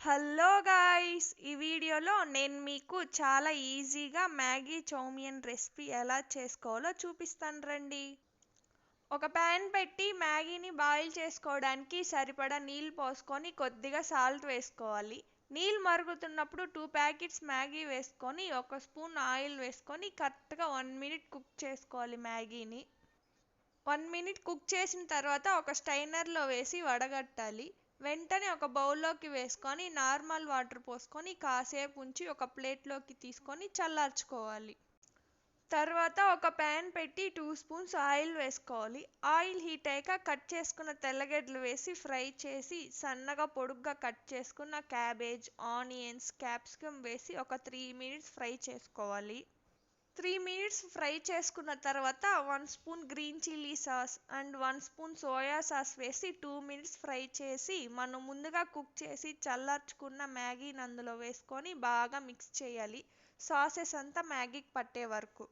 Hello guys, ఈ వీడియోలో నేను మీకు చాలా ఈజీగా మ్యాగీ చౌమియన్ రెసిపీ ఎలా చేసుకోవాలో చూపిస్తాను రండి. ఒక ప్యాన్ పెట్టి మ్యాగీని బాయిల్ చేసుకోవడానికి సరిపడా నీళ్ళు పోసుకొని కొద్దిగా సాల్ట్ వేసుకోవాలి. నీళ్ళు మరుగుతున్నప్పుడు 2 ప్యాకెట్స్ మ్యాగీ వేసుకొని 1 స్పూన్ ఆయిల్ వేసుకొని కరెక్ట్గా 1 మినిట్ కుక్ చేసుకోవాలి మ్యాగీని. 1 మినిట్ కుక్ చేసిన తర్వాత ఒక స్టైనర్లో వేసి వడగట్టాలి. వెంటనే ఒక బౌల్లోకి వేసుకొని నార్మల్ వాటర్ పోసుకొని కాసేపు ఉంచి ఒక ప్లేట్లోకి తీసుకొని చల్లార్చుకోవాలి. తర్వాత ఒక ప్యాన్ పెట్టి 2 స్పూన్స్ ఆయిల్ వేసుకోవాలి. ఆయిల్ హీట్ అయ్యాక కట్ చేసుకున్న తెల్లగడ్డలు వేసి ఫ్రై చేసి సన్నగా పొడుగ్గా కట్ చేసుకున్న క్యాబేజ్, ఆనియన్స్, క్యాప్సికమ్ వేసి ఒక 3 మినిట్స్ ఫ్రై చేసుకోవాలి. 3 మినిట్స్ ఫ్రై చేసుకున్న తర్వాత 1 spoon green chilli sauce and 1 spoon soya sauce వేసి 2 మినిట్స్ ఫ్రై చేసి మనం ముందుగా కుక్ చేసి చల్లార్చుకున్న మ్యాగీని అందులో వేసుకొని బాగా మిక్స్ చేయాలి, సాసెస్ అంతా మ్యాగీకి పట్టే వరకు.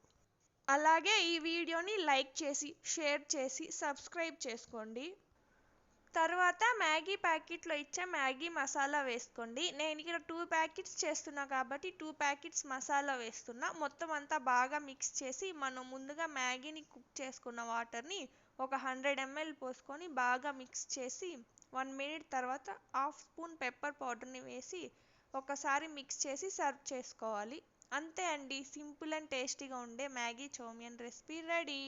అలాగే ఈ వీడియోని లైక్ చేసి షేర్ చేసి సబ్స్క్రైబ్ చేసుకోండి. తర్వాత మ్యాగీ ప్యాకెట్లో ఇచ్చే మ్యాగీ మసాలా వేసుకోండి. నేను ఇక్కడ 2 ప్యాకెట్స్ చేస్తున్నా కాబట్టి 2 ప్యాకెట్స్ మసాలా వేస్తున్నా. మొత్తం అంతా బాగా మిక్స్ చేసి మనం ముందుగా మ్యాగీని కుక్ చేసుకున్న వాటర్ని ఒక 100 ml పోసుకొని బాగా మిక్స్ చేసి 1 మినిట్ తర్వాత 1/2 స్పూన్ పెప్పర్ పౌడర్ని వేసి ఒకసారి మిక్స్ చేసి సర్వ్ చేసుకోవాలి. అంతే అండి, సింపుల్ అండ్ టేస్టీగా ఉండే మ్యాగీ చౌమియన్ రెసిపీ రెడీ.